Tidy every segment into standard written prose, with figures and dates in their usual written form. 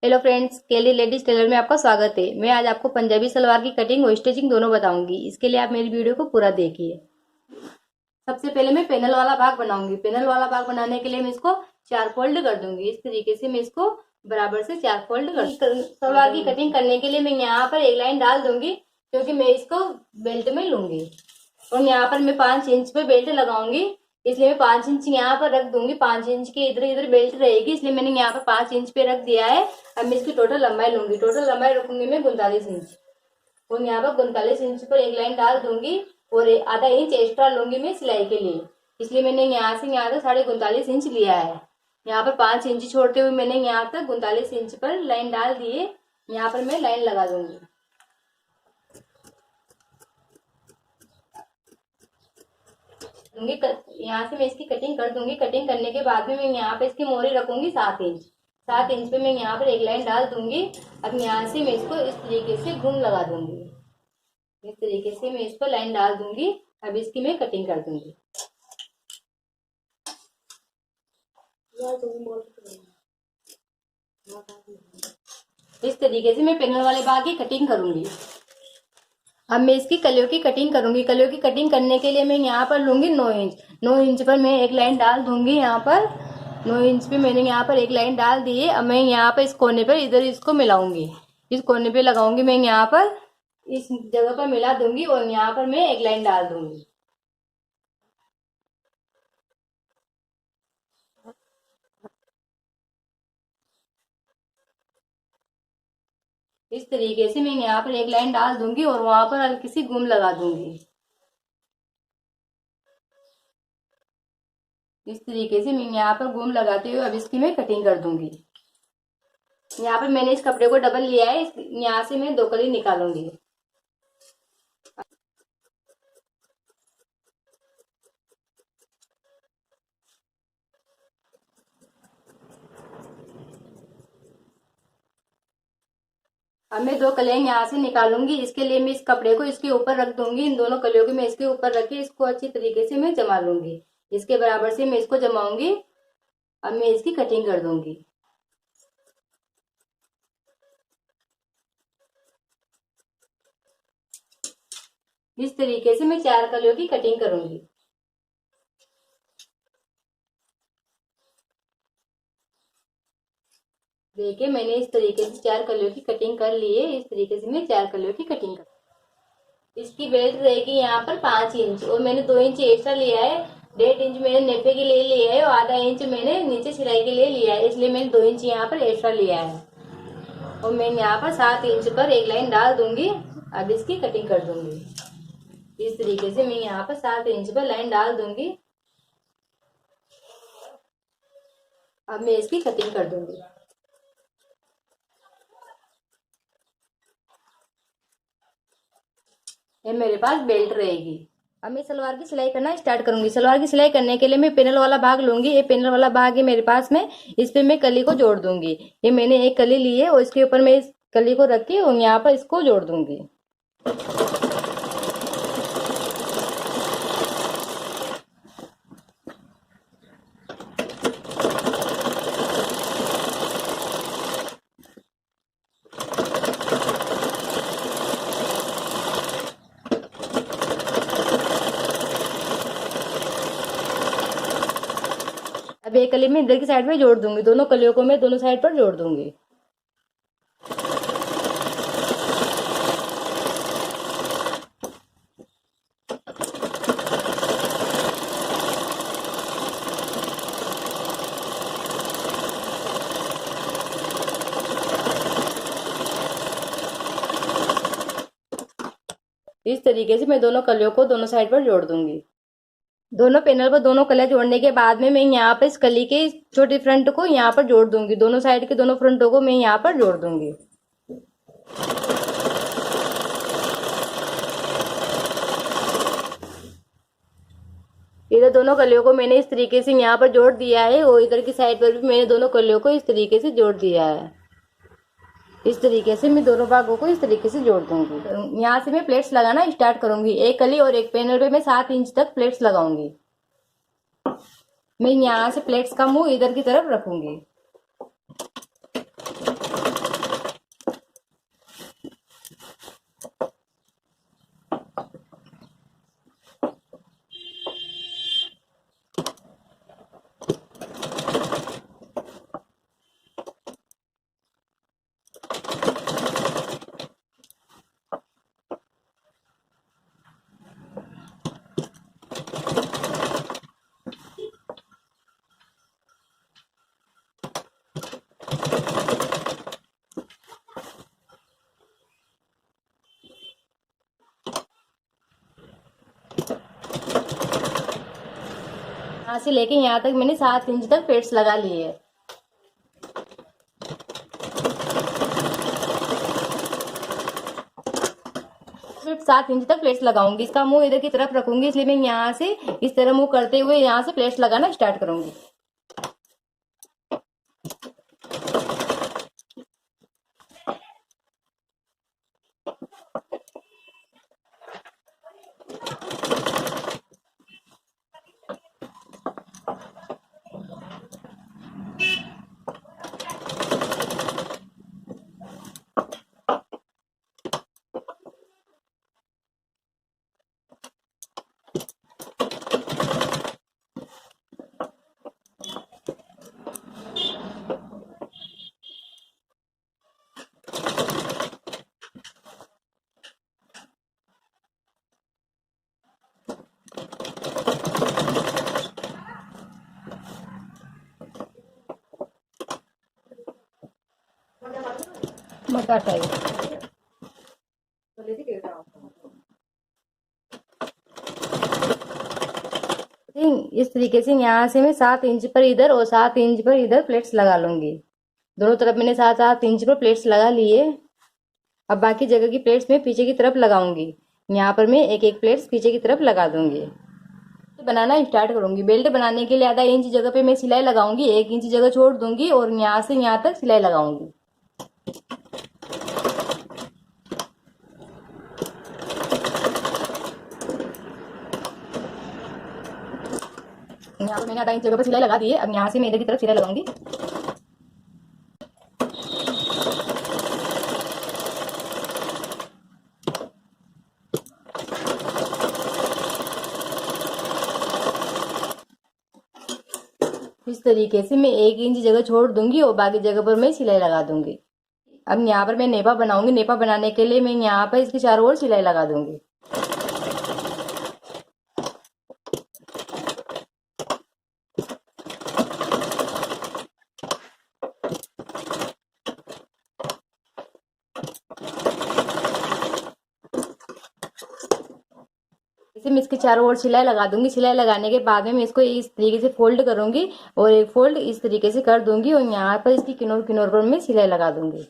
Hello friends, केली ladies tailor में आपका स्वागत है। मैं आज आपको पंजाबी सलवार की कटिंग और स्टिचिंग दोनों बताऊंगी। इसके लिए आप मेरी वीडियो को पूरा देखिए। सबसे पहले मैं पैनल वाला भाग बनाऊंगी। पैनल वाला भाग बनाने के लिए मैं इसको 4 फोल्ड कर दूंगी। इस तरीके से मैं इसको बराबर से 4 फोल्ड कर सलवार की कटिंग करने के लिए मैं यहाँ पर एक लाइन डाल दूंगी, क्योंकि मैं इसको बेल्ट में लूंगी और यहाँ पर मैं 5 इंच पे बेल्ट लगाऊंगी, इसलिए मैं 5 इंच यहाँ पर रख दूंगी। 5 इंच के इधर इधर बेल्ट रहेगी, इसलिए मैंने यहाँ पर 5 इंच पे रख दिया है। अब मैं इसकी टोटल लंबाई लूंगी। टोटल लंबाई रखूंगी मैं 39 इंच और यहाँ पर 39 इंच पर एक लाइन डाल दूंगी और आधा इंच एक्स्ट्रा लूंगी मैं सिलाई के लिए, इसलिए मैंने यहाँ से यहाँ तक 39.5 इंच लिया है। यहाँ पर 5 इंच छोड़ते हुए मैंने यहाँ तक 39 इंच पर लाइन डाल दिए। यहाँ पर मैं लाइन लगा दूंगी। यहाँ से मैं इसकी कटिंग कर दूंगी। कटिंग करने के बाद में मैं यहाँ पे इसकी मोहरी रखूंगी 7 इंच। 7 इंच पे मैं यहाँ पर एक लाइन डाल दूंगी। अब यहाँ से मैं इसको इस तरीके से घूम लगा दूंगी। इस तरीके से मैं इस पर लाइन डाल दूंगी। अब इसकी मैं कटिंग कर दूंगी। इस तरीके से मैं पैनल वाले भाग की कटिंग करूंगी। अब मैं इसकी कलियों की कटिंग करूंगी। कलियों की कटिंग करने के लिए मैं यहाँ पर लूंगी 9 इंच। 9 इंच पर मैं एक लाइन डाल दूंगी। यहाँ पर 9 इंच पे मैंने यहाँ पर एक लाइन डाल दी है। अब मैं यहाँ पर इस कोने पर इधर इसको मिलाऊंगी। इस कोने पे लगाऊंगी मैं यहाँ पर, इस जगह पर मिला दूंगी और यहाँ पर मैं एक लाइन डाल दूंगी। इस तरीके से मैं यहाँ पर एक लाइन डाल दूंगी और वहां पर हल्की सी घूम लगा दूंगी। इस तरीके से मैं यहाँ पर घूम लगाते हुए अब इसकी मैं कटिंग कर दूंगी। यहाँ पर मैंने इस कपड़े को डबल लिया है, यहाँ से मैं 2 कली निकालूंगी। अब मैं 2 कलियां यहाँ से निकालूंगी। इसके लिए मैं इस कपड़े को इसके ऊपर रख दूंगी। इन दोनों कलियों को मैं इसके ऊपर रख के इसको अच्छी तरीके से मैं जमा लूंगी। इसके बराबर से मैं इसको जमाऊंगी। अब मैं इसकी कटिंग कर दूंगी। इस तरीके से मैं 4 कलियों की कटिंग करूंगी। देखिए, मैंने इस तरीके से 4 कलियों की कटिंग कर ली है। इस तरीके से मैं 4 कलियों की कटिंग कर। इसकी बेल्ट रहेगी यहाँ पर 5 इंच और मैंने 2 इंच एक्स्ट्रा लिया है। 1.5 इंच मैंने नेफे के लिए लिया है और आधा इंच मैंने नीचे सिलाई के लिए लिया है, इसलिए मैंने 2 इंच यहाँ पर एक्स्ट्रा लिया है और मैं यहाँ पर 7 इंच पर एक लाइन डाल दूंगी। अब इसकी कटिंग कर दूंगी। इस तरीके से मैं यहाँ पर 7 इंच पर लाइन डाल दूंगी। अब मैं इसकी कटिंग कर दूंगी। ये मेरे पास बेल्ट रहेगी। अब मैं सलवार की सिलाई करना स्टार्ट करूंगी। सलवार की सिलाई करने के लिए मैं पैनल वाला भाग लूंगी। ये पैनल वाला भाग है मेरे पास में, इस पे मैं कली को जोड़ दूंगी। ये मैंने एक कली ली है और इसके ऊपर मैं इस कली को रख के और यहाँ पर इसको जोड़ दूंगी। अब एक कली में इधर की साइड में जोड़ दूंगी। दोनों कलियों को मैं दोनों साइड पर जोड़ दूंगी। इस तरीके से मैं दोनों कलियों को दोनों साइड पर जोड़ दूंगी। दोनों पैनल पर दोनों कलियां जोड़ने के बाद में मैं यहाँ पर इस कली के छोटे फ्रंट को यहाँ पर जोड़ दूंगी। दोनों साइड के दोनों फ्रंटों को मैं यहाँ पर जोड़ दूंगी। इधर दोनों कलियों को मैंने इस तरीके से यहाँ पर जोड़ दिया है और इधर की साइड पर भी मैंने दोनों कलियों को इस तरीके से जोड़ दिया है। इस तरीके से मैं दोनों भागों को इस तरीके से जोड़ दूंगी। यहाँ से मैं प्लेट्स लगाना स्टार्ट करूंगी। एक कली और एक पैनल पे मैं 7 इंच तक प्लेट्स लगाऊंगी। मैं यहाँ से प्लेट्स का मुंह इधर की तरफ रखूंगी। यहाँ से लेके यहाँ तक मैंने 7 इंच तक प्लेट्स लगा लिए है। सिर्फ 7 इंच तक प्लेट्स लगाऊंगी। इसका मुंह इधर की तरफ रखूंगी, इसलिए मैं यहाँ से इस तरह मुंह करते हुए यहाँ से प्लेट्स लगाना स्टार्ट करूंगी। मटाटा इस तरीके से यहाँ से मैं 7 इंच पर इधर और 7 इंच पर इधर प्लेट्स लगा लूंगी। दोनों तरफ मैंने 7-7 इंच पर प्लेट्स लगा लिए। अब बाकी जगह की प्लेट्स मैं पीछे की तरफ लगाऊंगी। यहाँ पर मैं एक एक प्लेट्स पीछे की तरफ लगा दूंगी। बनाना स्टार्ट करूंगी। बेल्ट बनाने के लिए आधा इंच जगह पे मैं सिलाई लगाऊंगी, 1 इंच जगह छोड़ दूंगी और यहाँ से यहाँ तक सिलाई लगाऊंगी। यहाँ पर मैंने आधा इंच जगह पर सिलाई लगा दी है। अब यहाँ से मैं इधर की तरफ सिलाई लगाऊंगी। इस तरीके से मैं 1 इंच जगह छोड़ दूंगी और बाकी जगह पर मैं सिलाई लगा दूंगी। अब यहाँ पर मैं नेपा बनाऊंगी। नेपा बनाने के लिए मैं यहाँ पर इसके चारों ओर सिलाई लगा दूंगी। इसे मैं इसके चारों ओर सिलाई लगा दूंगी। सिलाई लगाने के बाद में मैं इसको इस तरीके से फोल्ड करूंगी और एक फोल्ड इस तरीके से कर दूंगी और यहाँ पर इसकी किनार किनार पर मैं सिलाई लगा दूंगी।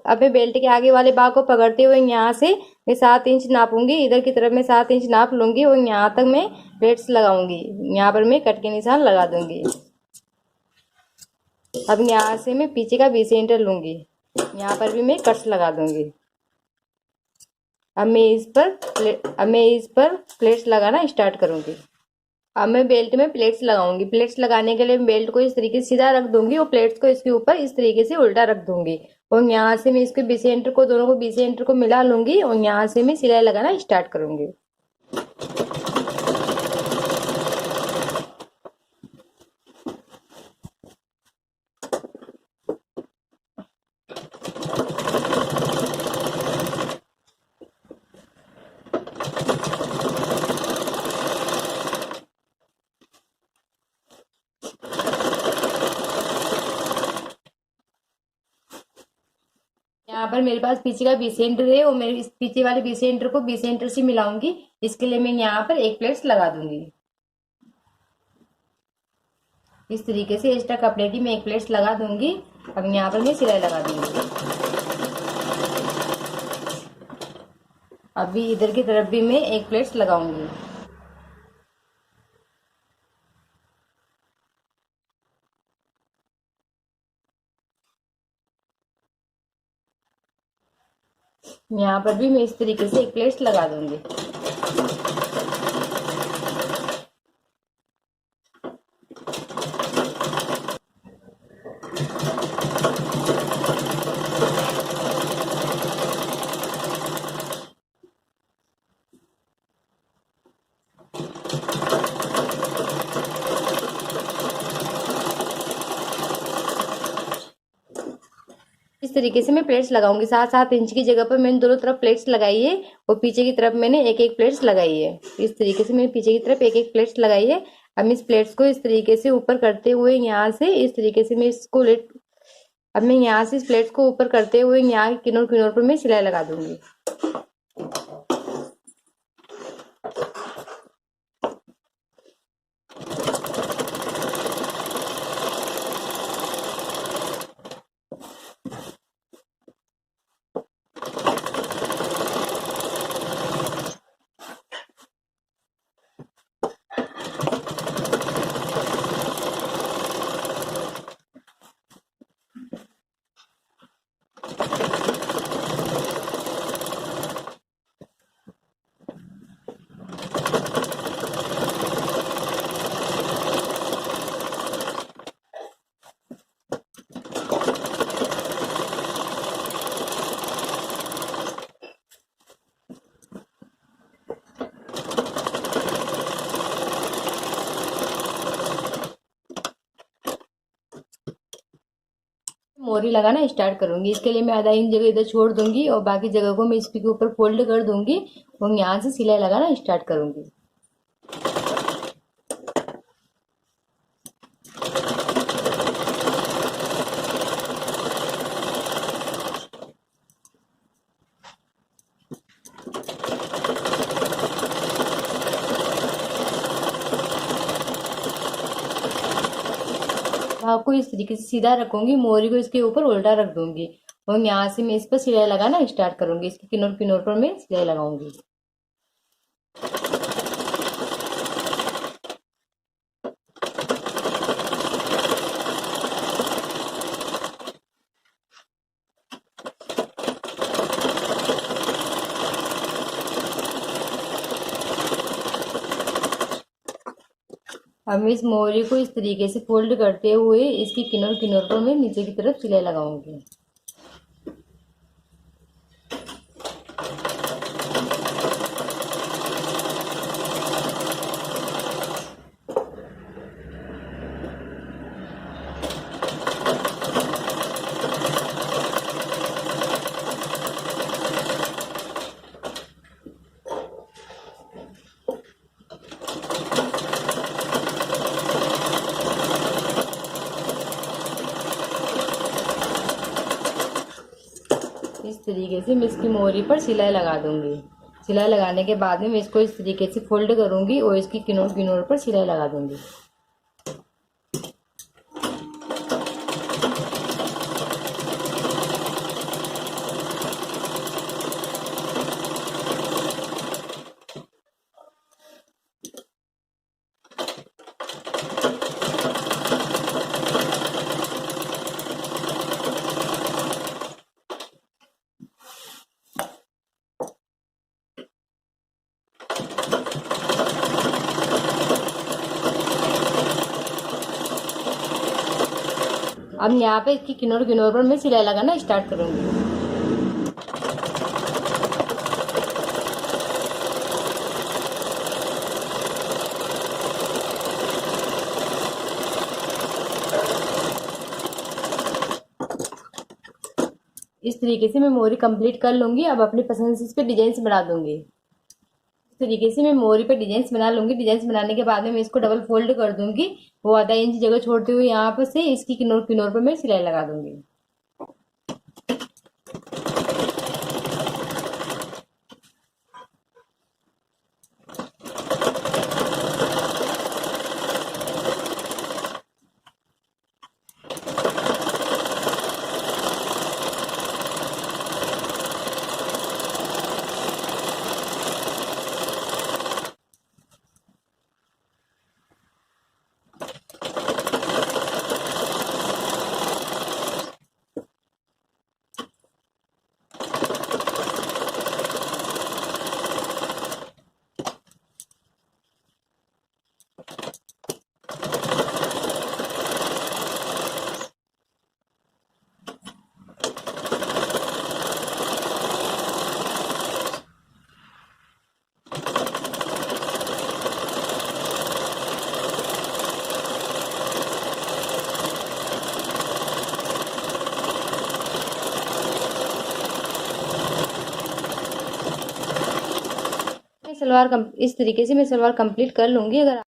अब मैं बेल्ट के आगे वाले भाग को पकड़ते हुए यहाँ से मैं 7 इंच नापूंगी। इधर की तरफ मैं 7 इंच नाप लूंगी और यहाँ तक मैं प्लेट्स लगाऊंगी। यहाँ पर मैं कट के निशान लगा दूंगी। अब यहाँ से मैं पीछे का 20 सेंटर लूंगी। यहाँ पर भी मैं कट्स लगा दूंगी। अब मैं इस पर प्लेट्स लगाना स्टार्ट करूंगी। अब मैं बेल्ट में प्लेट्स लगाऊंगी। प्लेट्स लगाने के लिए बेल्ट को इस तरीके से सीधा रख दूंगी और प्लेट्स को इसके ऊपर इस तरीके से उल्टा रख दूंगी और यहाँ से मैं इसके बीच सेंटर को दोनों को बीच सेंटर को मिला लूंगी और यहाँ से मैं सिलाई लगाना स्टार्ट करूंगी। यहाँ पर मेरे पास पीछे का 20 सेंटर है और मैं इस पीछे वाले 20 सेंटर को 20 सेंटर से मिलाऊंगी। इसके लिए मैं यहाँ पर एक प्लेट्स लगा दूंगी। इस तरीके से एक्स्ट्रा कपड़े की मैं एक प्लेट्स लगा दूंगी। अब यहाँ पर मैं सिलाई लगा दूंगी। अभी इधर की तरफ भी मैं एक प्लेट्स लगाऊंगी। यहाँ पर भी मैं इस तरीके से एक प्लेट्स लगा दूंगी। इस तरीके से मैं प्लेट्स लगाऊंगी। 7-7 इंच की जगह पर मैंने दोनों तरफ प्लेट्स लगाई है और पीछे की तरफ मैंने एक एक प्लेट्स लगाई है। इस तरीके से मैंने पीछे की तरफ एक एक प्लेट्स लगाई है। अब इस प्लेट्स को इस तरीके से ऊपर करते हुए यहाँ से इस तरीके से मैं इसको लेट अब मैं यहाँ से इस प्लेट्स को ऊपर करते हुए यहाँ किनार किनार पर मैं सिलाई लगा दूंगी। मोरी लगाना स्टार्ट करूंगी। इसके लिए मैं आधा इंच जगह इधर छोड़ दूंगी और बाकी जगह को मैं इसके ऊपर फोल्ड कर दूंगी और यहाँ से सिलाई लगाना स्टार्ट करूंगी। भाग को इस तरीके से सीधा रखूंगी, मोरी को इसके ऊपर उल्टा रख दूंगी और यहाँ से मैं इस पर सिलाई लगाना स्टार्ट करूंगी। इसके किनार किनार पर मैं सिलाई लगाऊंगी। अब मैं इस मोरी को इस तरीके से फोल्ड करते हुए इसकी किनार किनार पर मैं नीचे की तरफ सिलाई लगाऊंगी। इस तरीके से मैं इसकी मोरी पर सिलाई लगा दूंगी। सिलाई लगाने के बाद में मैं इसको इस तरीके से फोल्ड करूंगी और इसकी किनार किनार पर सिलाई लगा दूंगी। अब यहाँ पे इसकी किनार किनार पर मैं सिलाई लगाना स्टार्ट करूंगी। इस तरीके से मैं मोरी कंप्लीट कर लूंगी। अब अपनी पसंद से इस पे डिजाइन बना दूंगी। इस तरीके से मैं मोरी पे डिजाइन बना लूंगी। डिजाइन बनाने के बाद में मैं इसको डबल फोल्ड कर दूंगी। वो आधा इंच जगह छोड़ते हुए यहाँ पर से इसकी किनार किनार पर मैं सिलाई लगा दूंगी। इस तरीके से मैं सलवार कंप्लीट कर लूंगी। अगर